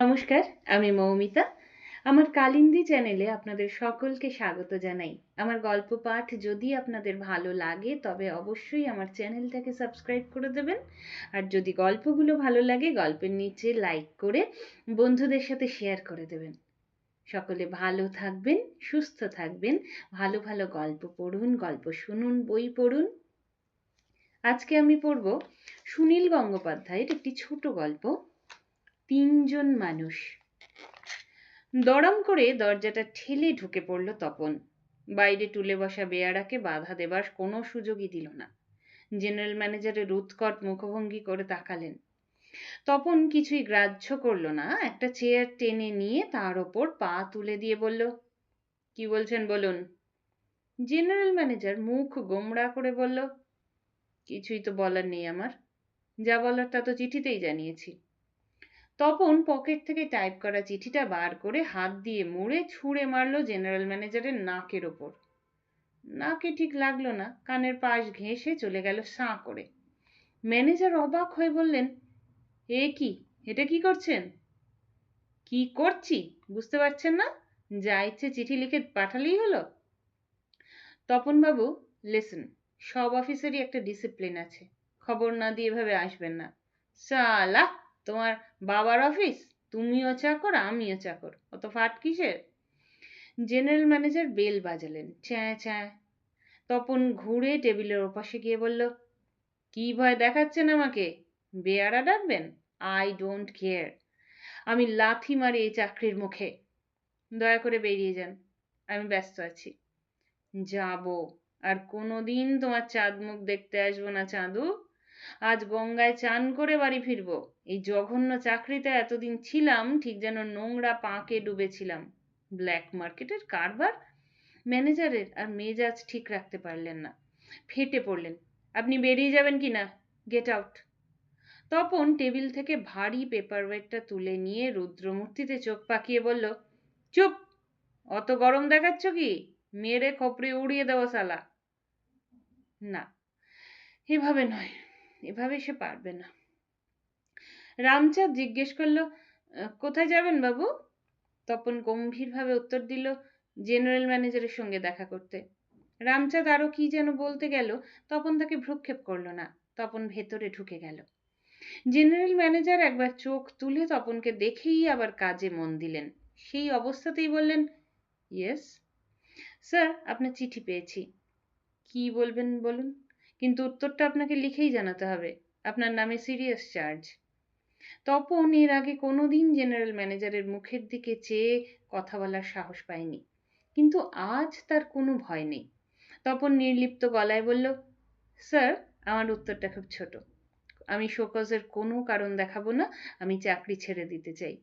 নমস্কার, আমি মৌমিতা। আমার কালিন্দী চ্যানেলে আপনাদের সকলকে স্বাগত জানাই। আমার গল্প পাঠ যদি আপনাদের ভালো লাগে তবে অবশ্যই আমার চ্যানেলটাকে সাবস্ক্রাইব করে দেবেন। আর যদি গল্পগুলো ভালো লাগে গল্পের নিচে লাইক করে বন্ধুদের সাথে শেয়ার করে দেবেন। সকলে ভালো থাকবেন, সুস্থ থাকবেন, ভালো ভালো গল্প পড়ুন, গল্প শুনুন, বই পড়ুন। আজকে আমি পড়ব সুনীল গঙ্গোপাধ্যায়ের একটি ছোট গল্প, তিনজন মানুষ। দড়াম করে দরজাটা ঠেলে ঢুকে পড়ল তপন। বাইরে টুলে বসা বেয়ারাকে বাধা দেবার কোনো সুযোগই দিল না। জেনারেল ম্যানেজারের উৎকট মুখভঙ্গি করে তাকালেন। তপন কিছুই গ্রাহ্য করল না, একটা চেয়ার টেনে নিয়ে তার ওপর পা তুলে দিয়ে বলল, কি বলছেন বলুন। জেনারেল ম্যানেজার মুখ গোমড়া করে বলল, কিছুই তো বলার নেই আমার, যা বলার তা তো চিঠিতেই জানিয়েছি। তপন পকেট থেকে টাইপ করা চিঠিটা বার করে হাত দিয়ে মুড়ে ছুঁড়ে মারল জেনারেল ম্যানেজারের নাকের ওপর। নাকে ঠিক লাগলো না, কানের পাশ ঘেঁষে চলে গেল সাঁ করে। ম্যানেজার অবাক হয়ে বললেন, এ কি, এটা কি করছেন? কি করছি বুঝতে পারছেন না? যা ইচ্ছে চিঠি লিখে পাঠালেই হলো। তপনবাবু, লিসেন, সব অফিসেরই একটা ডিসিপ্লিন আছে। খবর না দিয়ে এভাবে আসবেন না। সালা, তোমার বাবার অফিস, তুমিও চাকর আমিও চাকর, অত ফাট কিসের? জেনারেল ম্যানেজার বেল বাজালেন, চ্যাঁ চ্যাঁ। তপন ঘুরে টেবিলের ওপাশে গিয়ে বলল, কি ভয় দেখাচ্ছেন আমাকে? বেয়ারা ডাকবেন? I don't care. আমি লাথি মারি এই চাকরির মুখে। দয়া করে বেরিয়ে যান, আমি ব্যস্ত আছি। যাবো, আর কোনোদিন তোমার চাঁদ মুখ দেখতে আসবো না চাঁদু। আজ গঙ্গায় চান করে বাড়ি ফিরবো। এই জঘন্য চাকরিতে এতদিন ছিলাম ঠিক যেন নোংরা পাঁকে ডুবেছিলাম। ব্ল্যাক মার্কেটের কারবার। ম্যানেজারের আর মেজাজ ঠিক রাখতে পারলেন না, ফেটে পড়লেন, আপনি বেরিয়ে যাবেন কি না? Get out. তপন টেবিল থেকে ভারী পেপার ওয়েটটা তুলে নিয়ে রুদ্রমূর্তিতে চোখ পাকিয়ে বলল, চুপ, অত গরম দেখাচ্ছ কি? মেরে খপড়ে উড়িয়ে দেবো শালা। না, এভাবে নয়, এভাবে সে পারবে না। রামচাঁদ জিজ্ঞেস করল, কোথায় যাবেন বাবু? তপন গম্ভীরভাবে উত্তর দিল, জেনারেল ম্যানেজারের সঙ্গে দেখা করতে। রামচাঁদ আরো কি যেন বলতে গেল, তপন তাকে ভ্রুক্ষেপ করল না। তপন ভেতরে ঢুকে গেল। জেনারেল ম্যানেজার একবার চোখ তুলে তপনকে দেখেই আবার কাজে মন দিলেন। সেই অবস্থাতেই বললেন, ইয়েস স্যার, আপনার চিঠি পেয়েছি। কি বলবেন বলুন, কিন্তু উত্তরটা আপনাকে লিখেই জানাতে হবে। আপনার নামে সিরিয়াস চার্জ। তপন এর আগে কোনোদিন জেনারেল ম্যানেজারের মুখের দিকে চেয়ে কথা বলার সাহস পায়নি, কিন্তু আজ তার কোনো ভয় নেই। তপন নির্লিপ্ত গলায় বলল, স্যার, আমার উত্তরটা খুব ছোট। আমি শোকজের কোনো কারণ দেখাবো না, আমি চাকরি ছেড়ে দিতে চাই।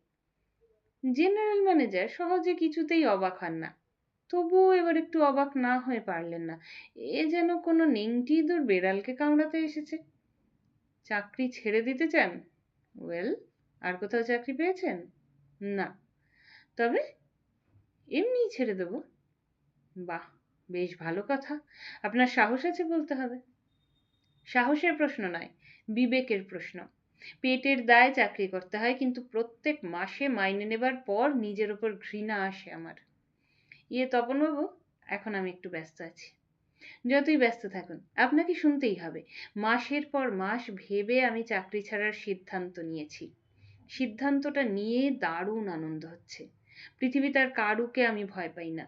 জেনারেল ম্যানেজার সহজে কিছুতেই অবাক হন না, তবুও এবার একটু অবাক না হয়ে পারলেন না। এ যেন কোনো নেংটি ইঁদুর বেড়ালকে কামড়াতে এসেছে। চাকরি ছেড়ে দিতে চান? ওয়েল, আর কোথাও চাকরি পেয়েছেন? না। তবে এমনিই ছেড়ে দেবো? বাহ, বেশ ভালো কথা। আপনার সাহস আছে বলতে হবে। সাহসের প্রশ্ন নয়, বিবেকের প্রশ্ন। পেটের দায়ে চাকরি করতে হয়, কিন্তু প্রত্যেক মাসে মাইনে নেবার পর নিজের ওপর ঘৃণা আসে আমার। তপনবাবু, এখন আমি একটু ব্যস্ত আছি। যতই ব্যস্ত থাকুন, আপনাকে শুনতেই হবে। মাসের পর মাস ভেবে আমি চাকরি ছাড়ার সিদ্ধান্ত নিয়েছি। সিদ্ধান্তটা নিয়ে দারুণ আনন্দ হচ্ছে। পৃথিবীতে আর কারুকে আমি ভয় পাই না।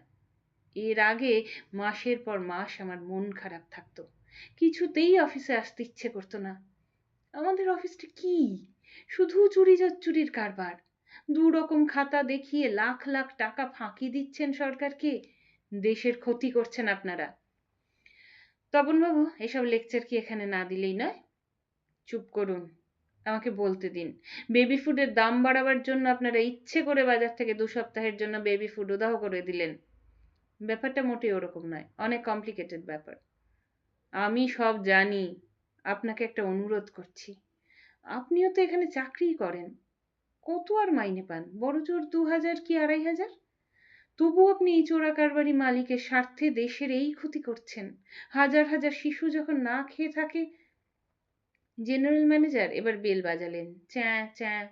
এর আগে মাসের পর মাস আমার মন খারাপ থাকতো, কিছুতেই অফিসে আসতে ইচ্ছে করতো না। আমাদের অফিসটা কি, শুধু চুরি চুরির কারবার। 2 রকম খাতা দেখিয়ে লাখ লাখ টাকা ফাঁকি দিচ্ছেন সরকারকে, দেশের ক্ষতি করছেন আপনারা। তপনবাবু, এসব লেকচার কি এখানে না দিলেই নয়? চুপ করুন, আমাকে বলতে দিন। বেবি ফুডের দাম বাড়াবার জন্য আপনারা ইচ্ছে করে বাজার থেকে 2 সপ্তাহের জন্য বেবি ফুড উধাও করে দিলেন। ব্যাপারটা মোটেই ওরকম নয়, অনেক কমপ্লিকেটেড ব্যাপার। আমি সব জানি। আপনাকে একটা অনুরোধ করছি, আপনিও তো এখানে চাকরিই করেন। কত আর মাইনে পান? বড়জোর 2000 কি 2500। তবু আপনি এই চোরা কারবারি মালিকের স্বার্থে দেশের এই ক্ষতি করছেন। হাজার হাজার শিশু যখন না খেয়ে থাকে। জেনারেল ম্যানেজার এবার বেল বাজালেন, চ্যাঁ চ্যাঁ।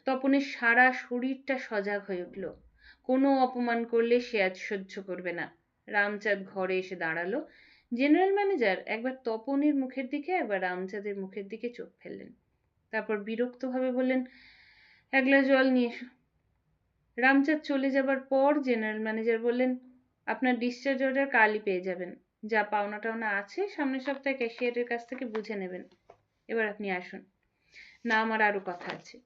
তপনের সারা শরীরটা সজাগ হয়ে উঠল। কোনো অপমান করলে সে আজ সহ্য করবে না। রামচাঁদ ঘরে এসে দাঁড়ালো। জেনারেল ম্যানেজার একবার তপনের মুখের দিকে একবার রামচাঁদের মুখের দিকে চোখ ফেললেন, তারপর বিরক্তভাবে বললেন, এক গ্লাস জল নিয়ে এসো। রামচাঁদ চলে যাবার পর জেনারেল ম্যানেজার বললেন, আপনার ডিসচার্জ অর্ডার কালই পেয়ে যাবেন। যা পাওনা টাওনা আছে সামনের সপ্তাহে ক্যাশিয়ারের কাছ থেকে বুঝে নেবেন। এবার আপনি আসুন। না, আমার আরো কথা আছে,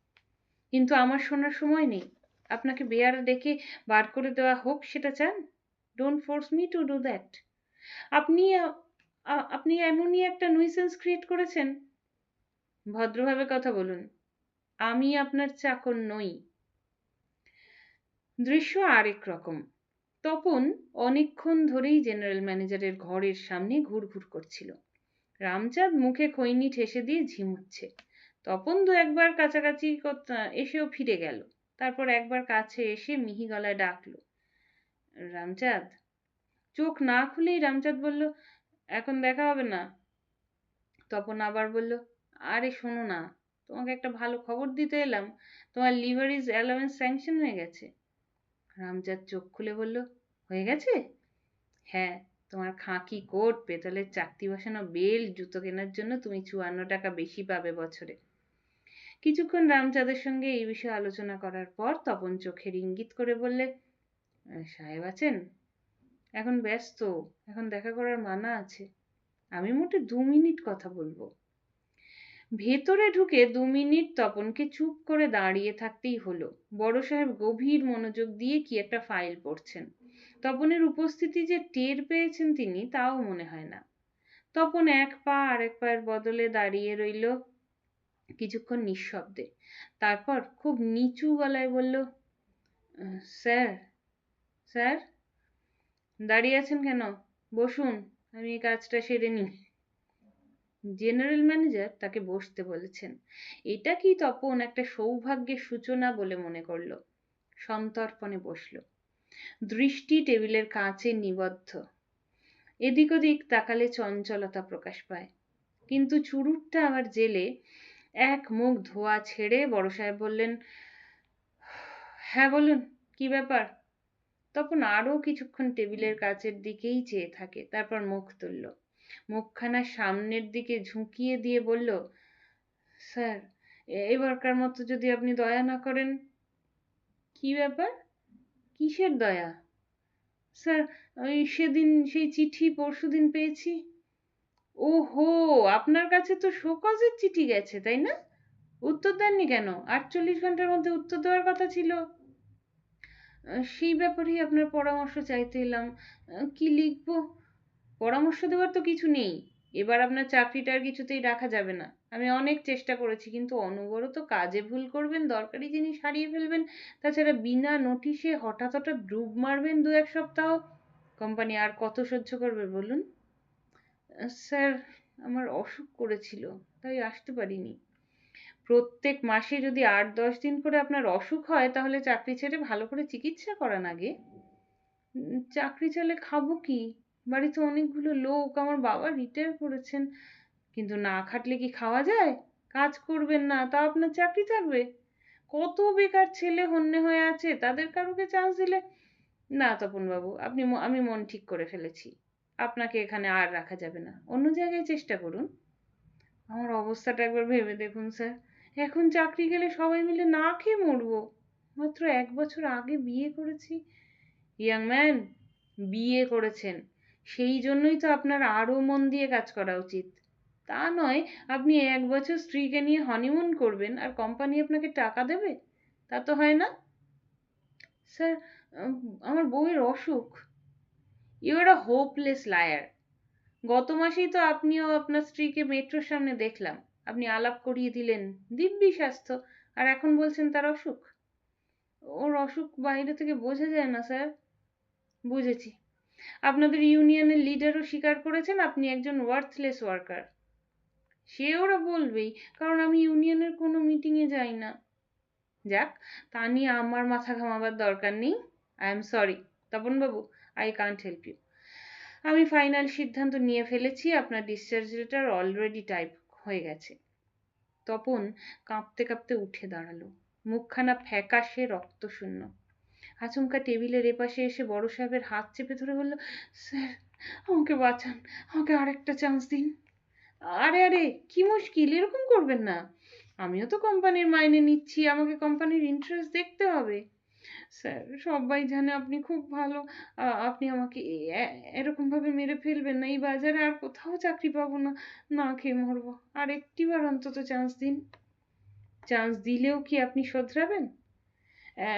কিন্তু আমার শোনার সময় নেই। আপনাকে বেয়ারা ডেকে বার করে দেওয়া হোক সেটা চান? Don't force me to do that. আপনি আপনি এমনই একটা নুইসেন্স ক্রিয়েট করেছেন। ভদ্রভাবে কথা বলুন। আমি আপনার চাকর নই। দৃশ্য আরেক রকম। তপন অনেকক্ষণ ধরেই জেনারেল ম্যানেজারের ঘরের সামনে ঘুরঘুর করছিল। রামচাঁদ মুখে খৈনি ঠেসে দিয়ে ঝিমুচ্ছে। তপন দু একবার কাছাকাছি এসেও ফিরে গেল। তারপর একবার কাছে এসে মিহি গলায় ডাকলো, রামচাঁদ। চোখ না খুলেই রামচাঁদ বলল, এখন দেখা হবে না। তপন আবার বলল, আরে শোনো না, তোমাকে একটা ভালো খবর দিতে এলাম। তোমার লিভারিজ অ্যালাওয়েন্স স্যাংশন হয়ে গেছে। রামচাঁদ চোখ খুলে বলল, হয়ে গেছে? হ্যাঁ, তোমার খাকি কোট, পেতলের চাকতি বসানো বেল্ট, জুতো কেনার জন্য তুমি ৫৪ টাকা বেশি পাবে বছরে। কিছুক্ষণ রামচাঁদের সঙ্গে এই বিষয়ে আলোচনা করার পর তপন চোখের ইঙ্গিত করে বললে, সাহেব আছেন? এখন ব্যস্ত, এখন দেখা করার মানা আছে। আমি মোটে ২ মিনিট কথা বলবো। ভেতরে ঢুকে ২ মিনিট তপনকে চুপ করে দাঁড়িয়ে থাকতেই হলো। বড় সাহেব গভীর মনোযোগ দিয়ে কি একটা ফাইল পড়ছেন। তপনের উপস্থিতি যে টের পেয়েছেন তিনি, তাও মনে হয় না। তপন এক পা আরেক পায়ের বদলে দাঁড়িয়ে রইল কিছুক্ষণ নিঃশব্দে। তারপর খুব নিচু গলায় বলল, স্যার। স্যার? দাঁড়িয়ে আছেন কেন? বসুন, আমি এই কাজটা সেরে নিই। জেনারেল ম্যানেজার তাকে বসতে বলেছেন। এটা কি তপন একটা সৌভাগ্যের সূচনা বলে মনে করল। সন্তর্পণে বসল। দৃষ্টি টেবিলের কাঁচে নিবদ্ধ। এদিক ওদিক তাকালে চঞ্চলতা প্রকাশ পায়, কিন্তু চুরুটটা আবার জেলে। এক মুখ ধোয়া ছেড়ে বড় সাহেব বললেন, হ্যাঁ বলুন, কি ব্যাপার? তখন আরো কিছুক্ষণ টেবিলের কাছের দিকেই চেয়ে থাকে, তারপর মুখ তুলল। মুখখানা সামনের দিকে ঝুঁকিয়ে দিয়ে বলল, স্যার, এবারকার মতো যদি আপনি দয়া না করেন। কি ব্যাপার? কিসের দয়া? স্যার, ওই সেদিন সেই চিঠি পরশুদিন পেয়েছি। ওহো, আপনার কাছে তো শোকজের চিঠি গেছে, তাই না? উত্তর দেননি কেন? ৪৮ ঘন্টার মধ্যে উত্তর দেওয়ার কথা ছিল। সেই ব্যাপারেই আপনার পরামর্শ চাইতে এলাম। কি লিখবো? পরামর্শ দেওয়ার তো কিছু নেই। এবার আপনার চাকরিটা আর কিছুতেই রাখা যাবে না। আমি অনেক চেষ্টা করেছি, কিন্তু অনবরত কাজে ভুল করবেন, দরকারি জিনিস হারিয়ে ফেলবেন, তাছাড়া বিনা নোটিশে হঠাৎ হঠাৎ ডুব মারবেন ২-১ সপ্তাহ। কোম্পানি আর কত সহ্য করবে বলুন? স্যার, আমার অসুখ করেছিল, তাই আসতে পারিনি। প্রত্যেক মাসে যদি ৮-১০ দিন করে আপনার অসুখ হয়, তাহলে চাকরি ছেড়ে ভালো করে চিকিৎসা করান আগে। চাকরি ছেড়ে খাবো কি? বাড়িতে অনেকগুলো লোক, আমার বাবা রিটায়ার করেছেন। কিন্তু না খাটলে কি খাওয়া যায়? কাজ করবেন না, তাও আপনার চাকরি থাকবে? কত বেকার ছেলে হন্যে হয়ে আছে, তাদের কারোকে চান্স দিলে। না তপনবাবু, আমি মন ঠিক করে ফেলেছি। আপনাকে এখানে আর রাখা যাবে না, অন্য জায়গায় চেষ্টা করুন। আমার অবস্থাটা একবার ভেবে দেখুন স্যার। এখন চাকরি গেলে সবাই মিলে না খেয়ে মরবো। মাত্র ১ বছর আগে বিয়ে করেছি। ইয়াং ম্যান, বিয়ে করেছেন, সেই জন্যই তো আপনার আরো মন দিয়ে কাজ করা উচিত। তা নয় আপনি ১ বছর স্ত্রীকে নিয়ে হনিমুন করবেন আর কোম্পানি আপনাকে টাকা দেবে। তা তো হয় না। স্যার, আমার বউয়ের অসুখ। You are a hopeless liar. গত মাসেই তো আপনিও আপনার স্ত্রীকে মেট্রোর সামনে দেখলাম। আপনি আলাপ করিয়ে দিলেন দিব্যি স্বাস্থ্য, আর এখন বলছেন তার অসুখ। ওর অসুখ বাইরে থেকে বোঝা যায় না স্যার। বুঝেছি। আপনাদের ইউনিয়নের লিডারও স্বীকার করেছেন আপনি একজন ওয়ার্থলেস ওয়ার্কার। সে ওরা বলবেই, কারণ আমি ইউনিয়নের কোনো মিটিংয়ে যাই না। যাক, তা নিয়ে আমার মাথা ঘামাবার দরকার নেই। I am sorry তপনবাবু, I can't help you. আমি ফাইনাল সিদ্ধান্ত নিয়ে ফেলেছি, আপনার ডিসচার্জ লেটার অলরেডি টাইপ হয়ে গেছে। তপন কাঁপতে কাঁপতে উঠে দাঁড়ালো। মুখখানা ফ্যাকাশে রক্তশূন্য। আচমকা টেবিলের এপাশে এসে বড় সাহেবের হাত চেপে ধরে বলল, স্যার আমাকে বাঁচান, আমাকে আরেকটা চান্স দিন। আরে আরে কি মুশকিল, এরকম করবেন না, আমিও তো কোম্পানির মাইনে নিচ্ছি, আমাকে কোম্পানির ইন্টারেস্ট দেখতে হবে। স্যার সবাই জানে আপনি খুব ভালো, আপনি আমাকে এরকম ভাবে মেরে ফেলবেন না, এই বাজারে আর কোথাও চাকরি পাবো না, না খেয়ে মরবো, আর একটিবার অন্তত চান্স দিন। চান্স দিলেও কি আপনি শোধরাবেন?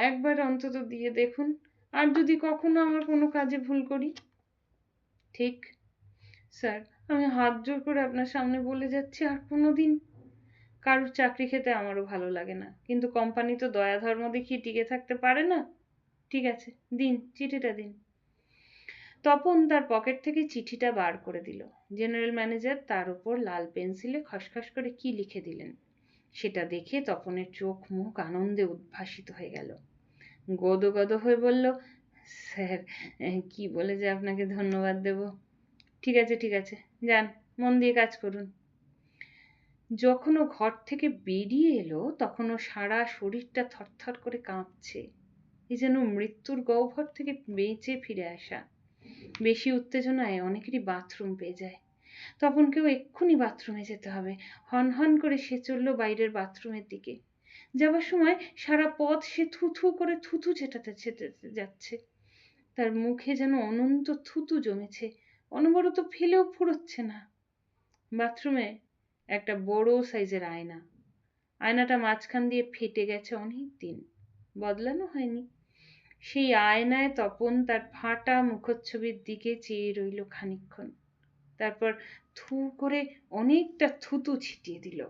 একবার অন্তত দিয়ে দেখুন, আর যদি কখনো আমার কোনো কাজে ভুল করি। ঠিক স্যার, আমি হাত জোর করে আপনার সামনে বলে যাচ্ছি, আর কোনোদিন কারোর চাকরি খেতে আমারও ভালো লাগে না, কিন্তু কোম্পানি তো দয়া ধর্ম দেখিয়ে টিকে থাকতে পারে না। ঠিক আছে, দিন, চিঠিটা দিন। তপন তার পকেট থেকে চিঠিটা বার করে দিল। জেনারেল ম্যানেজার তার উপর লাল পেন্সিলে খসখস করে কি লিখে দিলেন সেটা দেখে তপনের চোখ মুখ আনন্দে উদ্ভাসিত হয়ে গেল। গদ গদ হয়ে বলল, স্যার কি বলে যে আপনাকে ধন্যবাদ দেব। ঠিক আছে ঠিক আছে, যান, মন দিয়ে কাজ করুন। যখন ও ঘর থেকে বেরিয়ে এলো তখন ও সারা শরীরটা থরথর করে কাঁপছে, এ যেন মৃত্যুর গহ্বর থেকে বেঁচে ফিরে আসা। বেশি উত্তেজনায় অনেকেরই বাথরুম পেয়ে যায়। তপনকেও এক্ষুনি বাথরুমে যেতে হবে। হন হন করে সে চলল বাইরের বাথরুমের দিকে। যাবার সময় সারা পথ সে থু থু করে থুতু চেটাতে চেটাতে যাচ্ছে। তার মুখে যেন অনন্ত থুতু জমেছে, অনবরত ফেলেও ফুরোচ্ছে না। বাথরুমে একটা বড় সাইজের আয়না। আয়নাটা মাঝখান দিয়ে ফেটে গেছে অনেক দিন, বদলানো হয়নি। সেই আয়নায় তপন তার ফাটা মুখচ্ছবির দিকে চেয়ে রইল খানিকক্ষণ, তারপর থু করে অনেকটা থুতু ছিটিয়ে দিল।